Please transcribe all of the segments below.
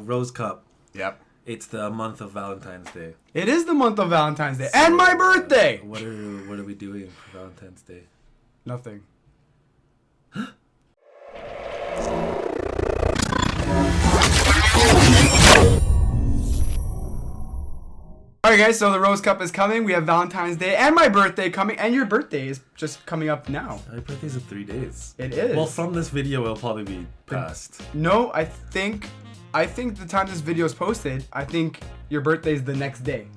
Rose Cup. Yep. It's the month of Valentine's Day. It is the month of Valentine's Day. And my birthday! What are we doing for Valentine's Day? Nothing. Alright guys, so the Rose Cup is coming. We have Valentine's Day and my birthday coming. And your birthday is just coming up now. My birthday's in 3 days. It is. Well, from this video, it'll probably be past. No, I think the time this video is posted, I think your birthday is the next day.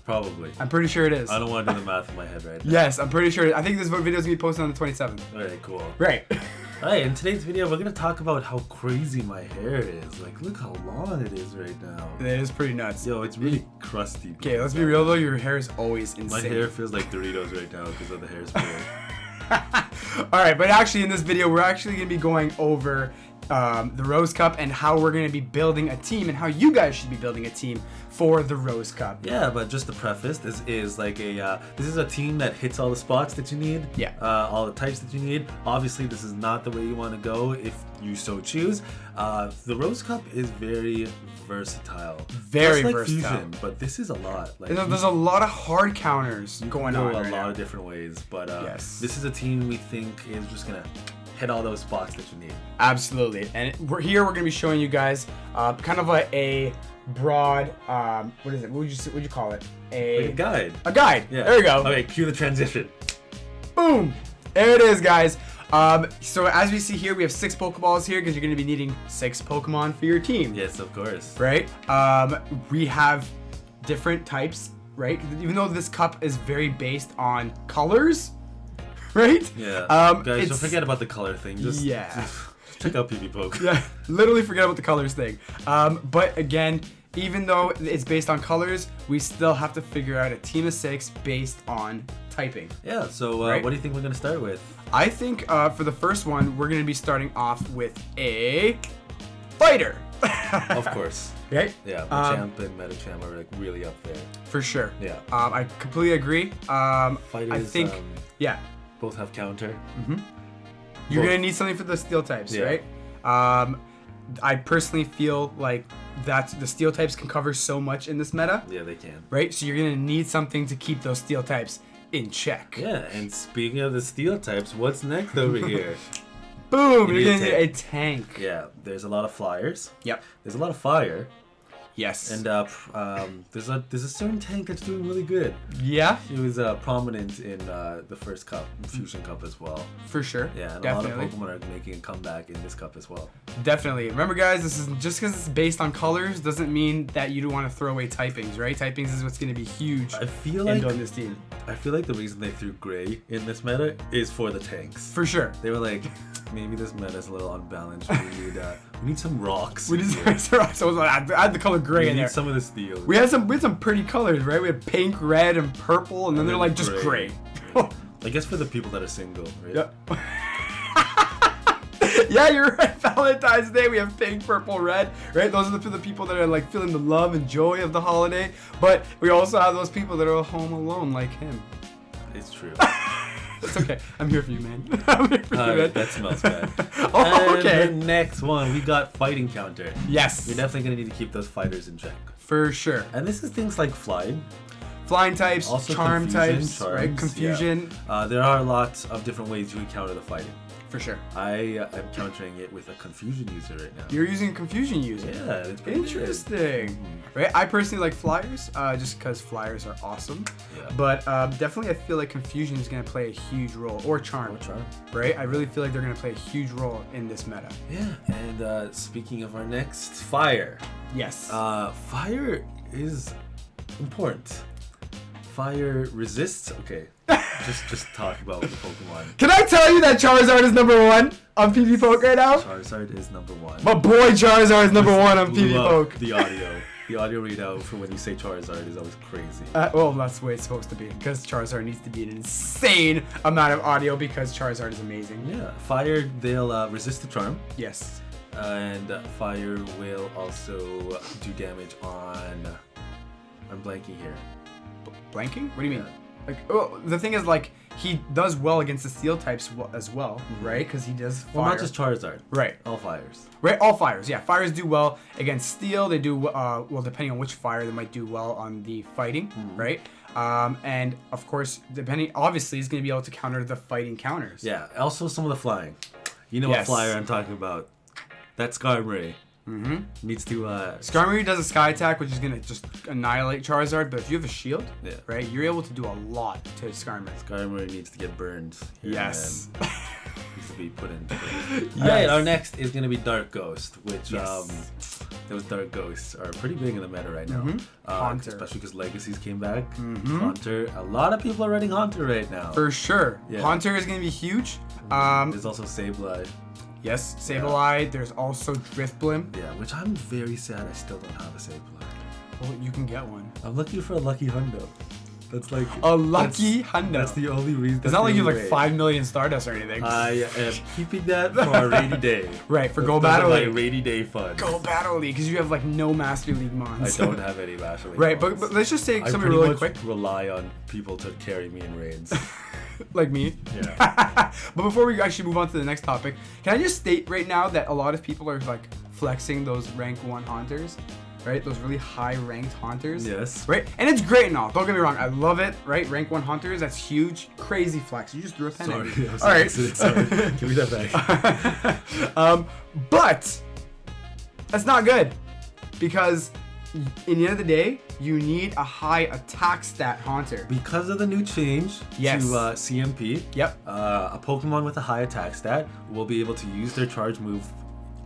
Probably. I'm pretty sure it is. I don't want to do the math in my head right now. Yes, I'm pretty sure. I think this video is going to be posted on the 27th. Alright, cool. Right. Alright, in today's video, we're going to talk about how crazy my hair is. Like, look how long it is right now. It is pretty nuts. Yo, it's really crusty. Okay, let's be real though, your hair is always insane. My hair feels like Doritos right now because of the hairspray. Alright, but actually in this video, we're actually going to be going over the Rose Cup and how we're going to be building a team and how you guys should be building a team for the Rose Cup. Yeah, but just to preface, this is like this is a team that hits all the spots that you need. Yeah. All the types that you need. Obviously, this is not the way you want to go if you so choose. The Rose Cup is very versatile. Very just like versatile. Fusion, but this is a lot. Like There's a lot of hard counters going on a right lot now. of different ways, but Yes. this is a team we think is just gonna hit all those spots that you need. Absolutely. And we're going to be showing you guys kind of a broad, what is it? What would you call it? Like a guide. A guide. Yeah. There we go. Okay, cue the transition. Boom. There it is, guys. So as we see here, we have 6 Pokeballs here because you're going to be needing 6 Pokemon for your team. Yes, of course. Right? We have different types, right? Even though this cup is very based on colors, right? Yeah. Guys, don't it's- forget about the color thing. Just check out PvPoke. Yeah, literally forget about the colors thing. But again, even though it's based on colors, we still have to figure out a team of 6 based on typing. Yeah, so Right. what do you think we're going to start with? I think for the first one, we're going to be starting off with a fighter. Of course. Okay? Yeah, Machamp and Metacham are like really up there. For sure. Yeah. I completely agree. Fighters I think, yeah. both have counter. You're Both. going to need something for the steel types, Yeah. right? I personally feel like that the steel types can cover so much in this meta. Yeah, they can. Right? So you're going to need something to keep those steel types in check. Yeah, and speaking of the steel types, what's next over here? Boom! You You're need going a to need a tank. Yeah, there's a lot of flyers. Yep. There's a lot of fire. Yes. And there's a certain tank that's doing really good. yeah, It was prominent in the first cup, Fusion Cup as well. for sure. Yeah, and Definitely. a lot of Pokemon are making a comeback in this cup as well. Definitely. Remember, guys, this is just because it's based on colors doesn't mean that you don't want to throw away typings, right? Typings is what's going to be huge I feel in like building this team. the reason they threw gray in this meta is for the tanks. For sure. They were like, maybe this meta is a little unbalanced. We need some rocks. We in just here. so I had the color gray We in need there. some of the steel. We had some pretty colors, right? We had pink, red, and purple, and then they're like just gray. I guess for the people that are single, right? Yep. Yeah, you're right. Valentine's Day, we have pink, purple, red, right? Those are for the people that are like feeling the love and joy of the holiday. But we also have those people that are home alone, like him. It's true. It's okay. I'm here for you, man. I'm here for you, man. That smells bad. Oh, And okay. the next one, we got fighting counter. Yes. You're definitely gonna need to keep those fighters in check. For sure. And this is things like flying, Flying types, also charm confusion, types, charms, right? Confusion. Yeah. There are lots of different ways you can counter the fighting. For sure. I am countering it with a confusion user right now. You're using a confusion user. Yeah, it's pretty good. Interesting. Right? I personally like flyers, just because flyers are awesome. Yeah. But definitely I feel like confusion is going to play a huge role. Or charm. Or charm. Right? I really feel like they're going to play a huge role in this meta. Yeah, and speaking of our next, fire. Yes. Fire is important. Fire resists. Okay, just talk about the Pokemon. Can I tell you that Charizard is number 1 on PvPoke right now? Charizard is number 1. My boy Charizard is number 1 on Blew up PvPoke. The audio. The audio readout for when you say Charizard is always crazy. Well, that's the way it's supposed to be, because Charizard needs to be an insane amount of audio because Charizard is amazing. Yeah, fire, they'll resist the charm, Yes. and fire will also do damage on. I'm blanking here. Blanking? What do you mean? Like, well, the thing is, like, he does well against the steel types as well, right? Because he does fire. Well, not just Charizard. Right. All fires. Right, all fires. Yeah, fires do well against steel. They do well, depending on which fire, they might do well on the fighting, right? And of course, obviously, he's going to be able to counter the fighting counters. Yeah. Also, some of the flying. You know Yes. what flyer I'm talking about? That Skarmory. Needs to. Skarmory does a sky attack, which is going to just annihilate Charizard. But if you have a shield, right, you're able to do a lot to Skarmory. Skarmory needs to get burned. Yes. Needs to be put into. Yes. Alright, our next is gonna be Dark Ghost, which Yes. those Dark Ghosts are pretty big in the meta right now. Haunter. Especially because Legacies came back. Haunter. A lot of people are running Haunter right now. For sure. Yeah. Haunter is going to be huge. There's also Sableye. Yes, Sableye. There's also Drifblim. Yeah, which I'm very sad I still don't have a Sableye. Well, you can get one. I'm looking for a lucky hundo. That's like A lucky hundo. That's the only reason. It's not like you have like 5 million Stardust or anything. I am keeping that for a rainy day. Right, for Go Those Battle are League. my rainy day fun. Go Battle League, because you have like no Master League I mons. don't have any Master League Right, mons. but let's just say I something pretty really much quick. rely on people to carry me in raids. Like me. Yeah. But before we actually move on to the next topic, can I just state right now that a lot of people are like flexing those rank 1 Haunters, right? Those really high ranked Haunters. Yes. Right? And it's great and all. Don't get me wrong. I love it, right? Rank 1 Haunters, that's huge. Crazy flex. You just threw a pen Sorry. at me. I was All right. sorry. Give me that back. But that's not good, because in the end of the day, you need a high attack stat Haunter. Because of the new change Yes. to CMP, Yep. a Pokemon with a high attack stat will be able to use their charge move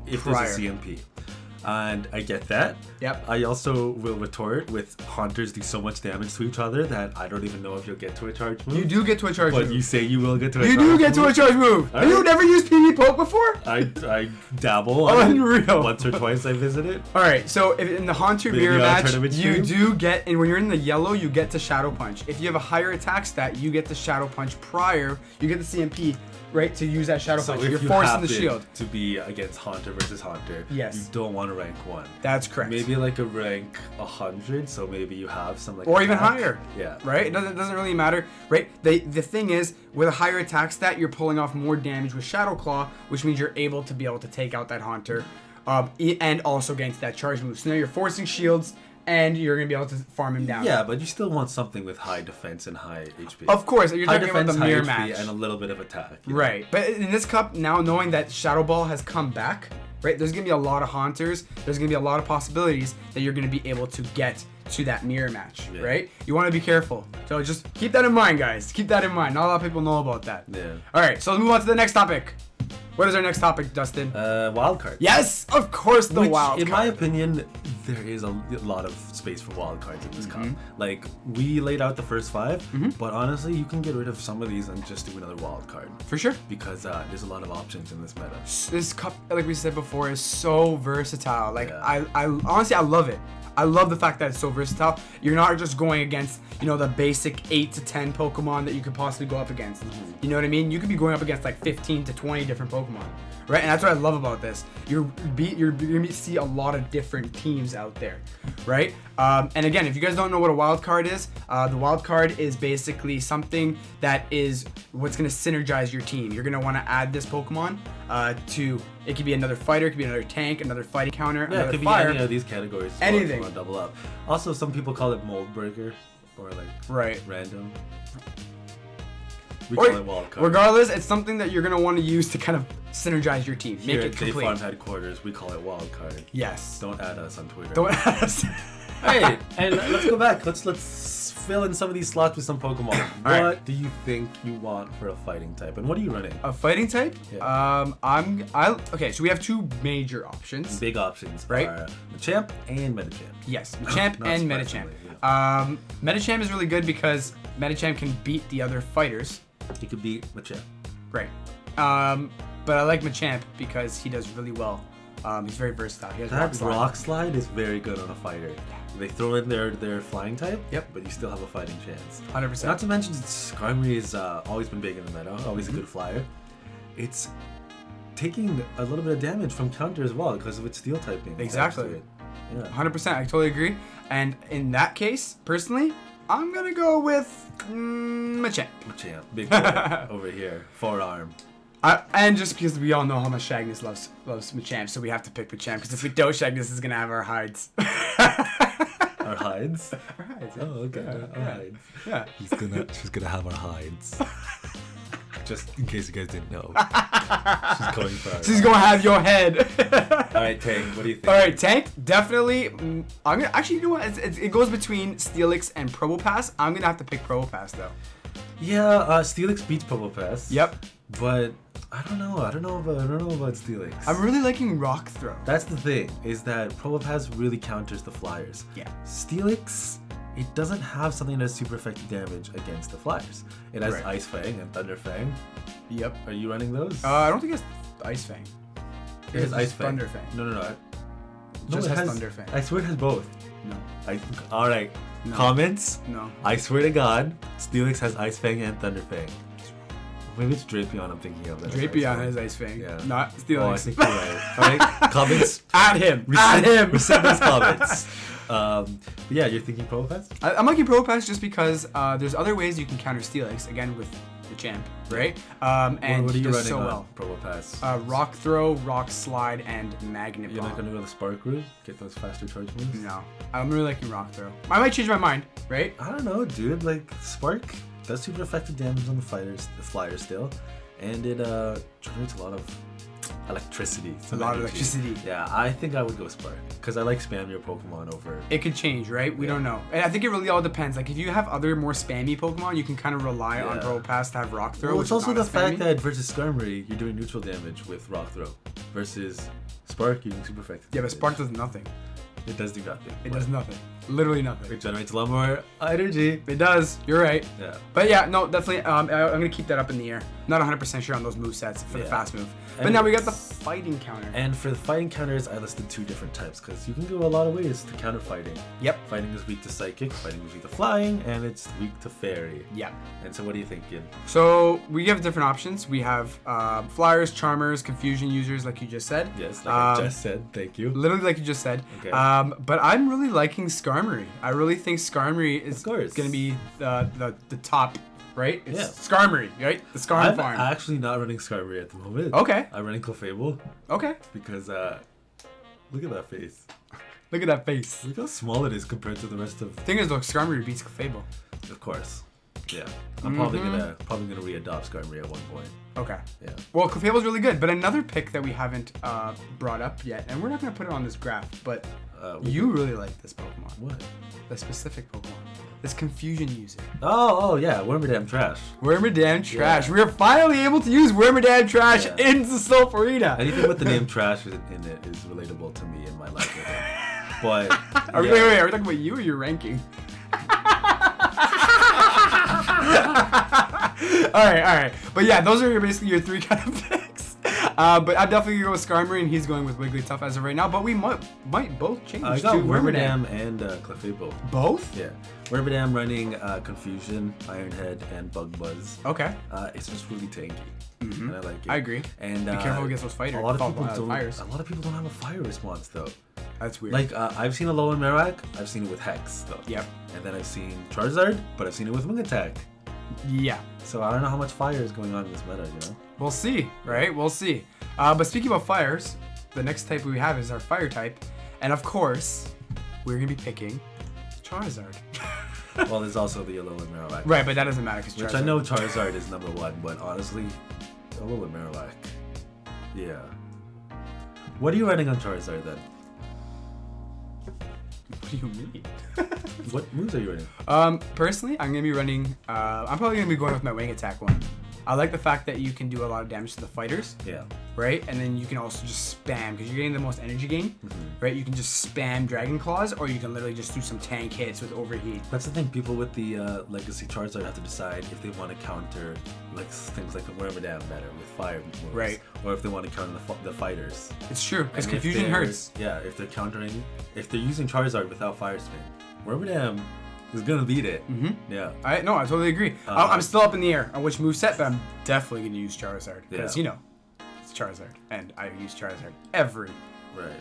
if Prior. there's a CMP. And I get that. Yep. I also will retort with Haunters do so much damage to each other that I don't even know if you'll get to a charge move. You do get to a charge But move. you say you will get to a You charge do move. get to a charge move. All Have you right. never used PvPoke before? I dabble on it. Unreal. Once or twice I visit it. All right, so if in the Haunter Maybe mirror on match, tournament you stream? do get, and when you're in the yellow, you get to Shadow Punch. If you have a higher attack stat, you get the Shadow Punch prior. You get the CMP, right, to use that Shadow So Punch. if You're you forcing happen the shield. to be against Haunter versus Haunter, Yes. you don't want to rank 1. That's correct. Maybe like a rank 100, so maybe you have some like Or even attack. higher. Yeah. Right? It doesn't really matter, right? The thing is, with a higher attack stat, you're pulling off more damage with Shadow Claw, which means you're able to be able to take out that Haunter, and also against that charge move. So now you're forcing shields, and you're gonna be able to farm him down. Yeah, but you still want something with high defense and high HP. Of course, you're high talking about defense, the mirror high HP, match. and a little bit of attack. you know? Right, but in this cup, now knowing that Shadow Ball has come back, right, there's gonna be a lot of Haunters. There's gonna be a lot of possibilities that you're gonna be able to get to that mirror match, Yeah. right? You want to be careful. So just keep that in mind, guys. Keep that in mind. Not a lot of people know about that. Yeah. All right, so let's move on to the next topic. What is our next topic, Dustin? Wild card. Yes, of course, the Which, wild in card. my opinion, there is a lot of space for wild cards in this cup. Mm-hmm. Like, we laid out the first 5, but honestly, you can get rid of some of these and just do another wild card. For sure. Because there's a lot of options in this meta. This cup, like we said before, is so versatile. Like, Yeah. I honestly, I love it. I love the fact that it's so versatile. You're not just going against, the basic 8 to 10 Pokemon that you could possibly go up against. You know what I mean? You could be going up against like 15 to 20 different Pokemon, right? And that's what I love about this. You're gonna see a lot of different teams out there, right? And again, if you guys don't know what a wild card is, the wild card is basically something that is what's gonna synergize your team. You're gonna want to add this Pokemon to. It could be another fighter, it could be another tank, another fighting counter, Yeah, another it could fire. be any of these categories. as well if you Anything. wanna double up. Also, some people call it mold breaker or like Right. random. We Or, call it wild card. regardless, it's something that you're gonna want to use to kind of synergize your team, Here make at it Day complete. Farm headquarters, we call it wild card. Yes. Don't add us on Twitter. Don't ask. Hey, and let's go back. Let's fill in some of these slots with some Pokemon. What right. do you think you want for a fighting type, and what are you running? A fighting type? Yeah. Okay, so we have two major options. Big options Right. are Machamp and Metachamp. Yes, Machamp Not and surprisingly, Metachamp. Metachamp is really good because Metachamp can beat the other fighters. He could beat Machamp. Right. But I like Machamp because he does really well. He's very versatile. He has That Slide. rock slide is very good on a fighter. They throw in their flying type, Yep. but you still have a fighting chance. 100%. Not to mention, Skarmory has always been big in the meta, always Mm-hmm. a good flyer. It's taking a little bit of damage from counter as well because of its steel typing. Exactly. attached to it. Yeah. 100%. I totally agree. And in that case, personally, I'm gonna go with Machamp. Machamp, big boy over here, forearm. And just because we all know how much Shagness loves Machamp, so we have to pick Machamp. Because if we don't, Shagness is gonna have our hides. Our hides? Our hides. Oh, okay. Our hides. Yeah. She's gonna have our hides. Just in case you guys didn't know. She's going for our She's gonna have your head. Alright, Tank, what do you think? Alright, Tank, definitely. I'm gonna actually, you know what? It goes between Steelix and Probopass. I'm gonna have to pick Probopass though. Yeah, Steelix beats Pokepass. Yep. But I don't know about Steelix. I'm really liking Rock Throw. That's the thing, is that Probopass really counters the flyers. Yeah. Steelix, it doesn't have something that's super effective damage against the flyers. It has Right. Ice Fang and Thunder Fang. Yep. Are you running those? I don't think it's Ice Fang. It has Ice Fang. Thunder Fang. No. No, it has has Thunder Fang. I swear it has both. No. Alright. No. Comments? No. I swear to God, Steelix has Ice Fang and Thunder Fang. Maybe it's Drapion I'm thinking of. Drapion has Ice Fang. Yeah. Not Steelix. Oh, I think you're right. Alright, comments. At him. At him. Resend those comments. Yeah, you're thinking Probopass? I'm liking Probopass just because there's other ways you can counter Steelix, again with the champ, right? And what are he you does running so on well. Probopass? Rock Throw, Rock Slide, and Magnet You're Bomb. not gonna go the Spark route? Get those faster charge moves? No. I'm really liking Rock Throw. I might change my mind, right? I don't know, dude. Like, Spark does super effective damage on the flyers still. And it generates a lot of electricity. A lot of electricity. Yeah, I think I would go Spark. Because I like spam your Pokemon over... It could change, right? We don't know. And I think it really all depends. Like, if you have other more spammy Pokemon, you can kind of rely on Probopass to have Rock Throw. Well, which it's is also not the as fact spammy. that versus Skarmory, you're doing neutral damage with Rock Throw. Versus Spark, you're doing super effective Yeah, but damage. Spark does nothing. It does do nothing. It does nothing. Literally nothing. It generates a lot more energy. It does. You're right. Yeah. But yeah, no, definitely. I'm gonna keep that up in the air. Not 100% sure on those movesets for the fast move. But now we got the fighting counter. And for the fighting counters, I listed two different types because you can go a lot of ways to counter fighting. Yep. Fighting is weak to Psychic, fighting is weak to Flying, and it's weak to Fairy. Yep. And so what do you think, Gid? So we have different options. We have Flyers, Charmers, Confusion users, like you just said. Yes, like I just said. Thank you. Literally like you just said. Okay. But I'm really liking Skarmory. I really think Skarmory is going to be the top, right? It's Skarmory, right? The Skarm I'm farm. actually not running Skarmory at the moment. Okay. I'm running Clefable. Okay. Because, look at that face. Look at that face. Look how small it is compared to the rest of... Thing is, though, Skarmory beats Clefable. Of course. Yeah. I'm probably gonna re-adopt Skarmory at one point. Okay. Yeah. Well, Clefable's really good, but another pick that we haven't brought up yet, and we're not going to put it on this graph, but you really like this Pokemon. What? The specific Pokemon. This Confusion user. Oh, yeah. Wormadam Trash. Wormadam Trash. Yeah. We are finally able to use Wormadam Trash in the Slope Arena. Anything with the name Trash in it is relatable to me in my life. But Wait, are we talking about you or your ranking? all right. But yeah, those are basically your three kind of picks. But I'm definitely going to go with Skarmory, and he's going with Wigglytuff as of right now. But we might both change I to got Wormadam. Wormadam and Clefable. Both? Yeah. Wormadam running Confusion, Iron Head, and Bug Buzz. Okay. It's just really tanky. And I like it. I agree. And be careful against those fighters. A lot of people fires. A lot of people don't have a fire response though. That's weird. Like I've seen Alolan Marowak, I've seen it with Hex though. Yep. And then I've seen Charizard, but I've seen it with Wing Attack. Yeah. So I don't know how much fire is going on in this meta, you know? We'll see, right? We'll see. But speaking about fires, the next type we have is our fire type. And of course, we're going to be picking Charizard. Well, there's also the Alolan Marowak. Right, but that doesn't matter because Which I know Charizard is number one, but honestly, Alolan Marowak. Yeah. What are you running on Charizard then? What do you mean? What moves are you running? Personally, I'm going to be running... I'm probably going to be going with my Wing Attack one. I like the fact that you can do a lot of damage to the fighters. Yeah. Right? And then you can also just spam, because you're getting the most energy gain, right? You can just spam Dragon Claws, or you can literally just do some tank hits with Overheat. That's the thing, people with the Legacy Charizard have to decide if they want to counter like things like the Wormadam better with fire moves. Right. Or if they want to counter the fighters. It's true, because And Confusion hurts. Yeah, if they're using Charizard without Fire Spin, Wormadam is gonna beat it. Yeah. I totally agree. I'm still up in the air on which moveset, but I'm definitely going to use Charizard. Because, it's Charizard. And I use Charizard every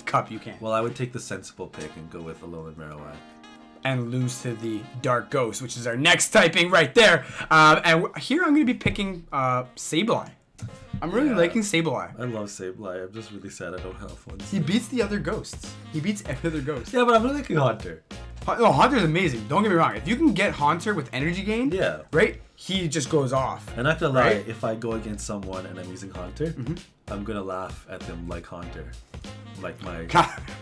cup you can. Well, I would take the sensible pick and go with Alolan Marowak. and lose to the Dark Ghost, which is our next typing right there. And here I'm going to be picking Sableye. I'm really liking Sableye. I love Sableye. I'm just really sad I don't have one. He beats the other ghosts. He beats every other ghost. Yeah, but I'm really liking Haunter. No, Haunter's amazing. Don't get me wrong. If you can get Haunter with energy gain, right, he just goes off. And I feel like if I go against someone and I'm using Haunter, I'm going to laugh at them like Haunter. Like my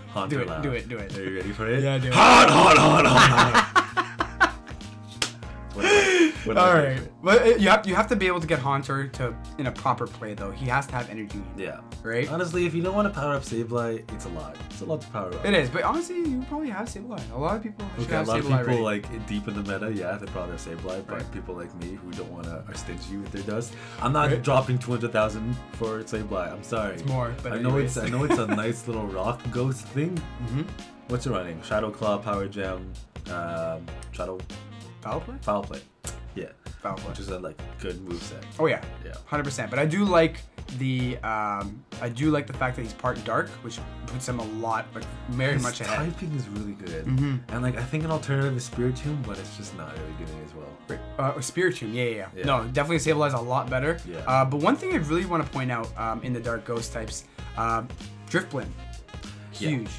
Haunter laugh. Do it. Are you ready for it? Yeah, do it. Hot. All right, but you have to be able to get Haunter in a proper play though. He has to have energy. Yeah. Right. Honestly, if you don't want to power up Sableye, it's a lot. It's a lot to power up. It is, but honestly, you probably have Sableye. A lot of people should have Sableye. A lot of people already. like deep in the meta, they probably have Sableye. But people like me who don't want to are stingy with their dust. I'm not dropping 200,000 for Sableye. I'm sorry. It's more. But I know it's a nice little rock ghost thing. What's it running? Shadow Claw, Power Gem, Shadow. Foul play. Yeah. Foul play. Which is a good moveset. Oh yeah. Yeah. 100%. But I do like the fact that he's part dark, which puts him a lot very much ahead. Typing is really good. And I think an alternative is Spirit Tomb, but it's just not really doing it as well. Spirit Tomb, yeah. No, definitely Sableye is a lot better. Yeah. But one thing I really want to point out in the Dark Ghost types, Driftblim. Huge.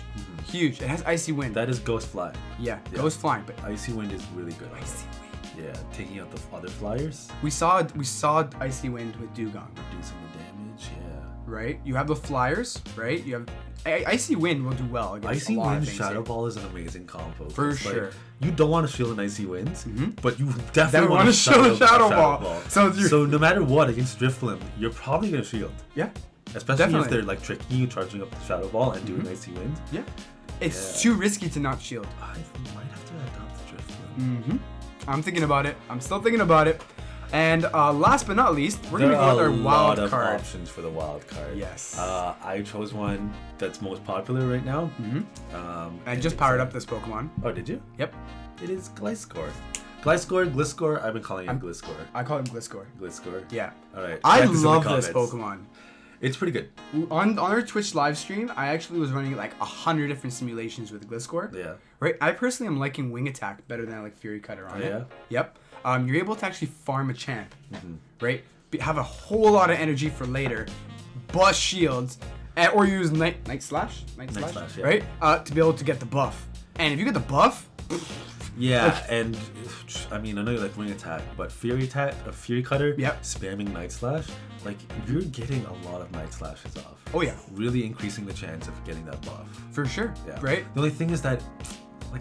Huge. It has Icy Wind. That is Ghost Fly. Yeah, Ghost Flying. But Icy Wind is really good. Icy Wind. Yeah, taking out the other flyers. We saw Icy Wind with Dugong. Reducing the damage, Right? You have the flyers, right? You have Icy Wind will do well against Icy a lot Wind of things. Shadow Ball is an amazing combo. For sure. You don't want to shield an Icy Wind, but you definitely want to shield a Shadow Ball. So no matter what, against Driftblim, you're probably going to shield. Yeah. Especially if they're tricking you, charging up the Shadow Ball and doing Icy Wind. Yeah. It's too risky to not shield. I might have to adopt the Driftblim. I'm thinking about it. I'm still thinking about it. And last but not least, we're going to go with our wild card. There are a lot of options for the wild card. Yes. I chose one that's most popular right now. I just powered up this Pokemon. Oh, did you? Yep. It is Gliscor. Gliscor. I've been calling it Gliscor. I call it Gliscor. Gliscor. Yeah. All right. I love this Pokemon. It's pretty good. On our Twitch live stream, I actually was running 100 different simulations with Gliscor. Yeah. Right? I personally am liking Wing Attack better than I like Fury Cutter on it. Yeah? Yep. You're able to actually farm a champ. Right? Have a whole lot of energy for later. Bust shields. Or use Night Slash. Yeah. Right? To be able to get the buff. And if you get the buff... Yeah, and I mean, I know you like Wing Attack, but Fury Cutter, spamming Night Slash, you're getting a lot of Night Slashes off. Oh yeah. Really increasing the chance of getting that buff. For sure. Yeah. Right? The only thing is that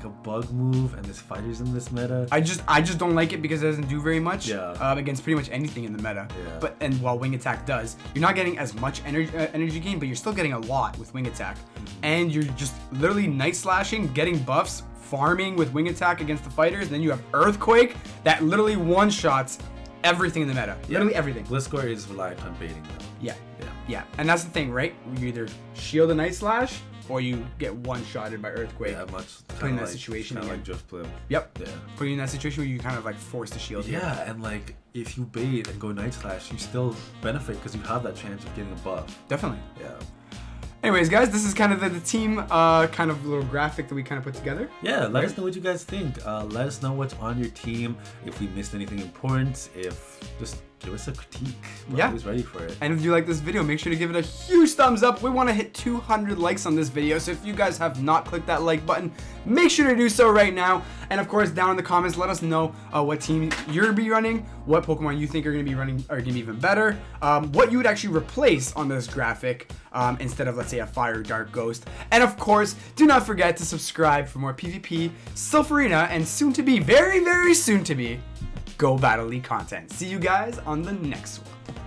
a bug move and there's fighters in this meta. I just don't like it because it doesn't do very much against pretty much anything in the meta. Yeah. And while Wing Attack does, you're not getting as much energy gain, but you're still getting a lot with Wing Attack. And you're just literally Night Slashing, getting buffs, farming with Wing Attack against the fighters. Then you have Earthquake that literally one-shots everything in the meta. Literally everything. Gliscor is reliant on baiting though. Yeah. And that's the thing, right? You either shield a Night Slash or you get one-shotted by Earthquake. Yeah, much. Put in that situation again. Like Driftblim. Yep. Yeah. Put you in that situation where you kind of force the shield. Yeah, and if you bait and go Night Slash, you still benefit because you have that chance of getting a buff. Definitely. Yeah. Anyways, guys, this is kind of the team kind of little graphic that we kind of put together. Yeah, let us know what you guys think. Let us know what's on your team. If we missed anything important, just give us a critique. We're always ready for it. And if you like this video, make sure to give it a huge thumbs up. We want to hit 200 likes on this video. So if you guys have not clicked that like button, make sure to do so right now. And of course, down in the comments, let us know what team you're going to be running, what Pokemon you think are going to be running are going to be even better, what you would actually replace on this graphic instead of, let's say, a Fire Dark Ghost. And of course, do not forget to subscribe for more PvP, Silpharina, and soon to be, very, very soon to be, Go Battle League content. See you guys on the next one.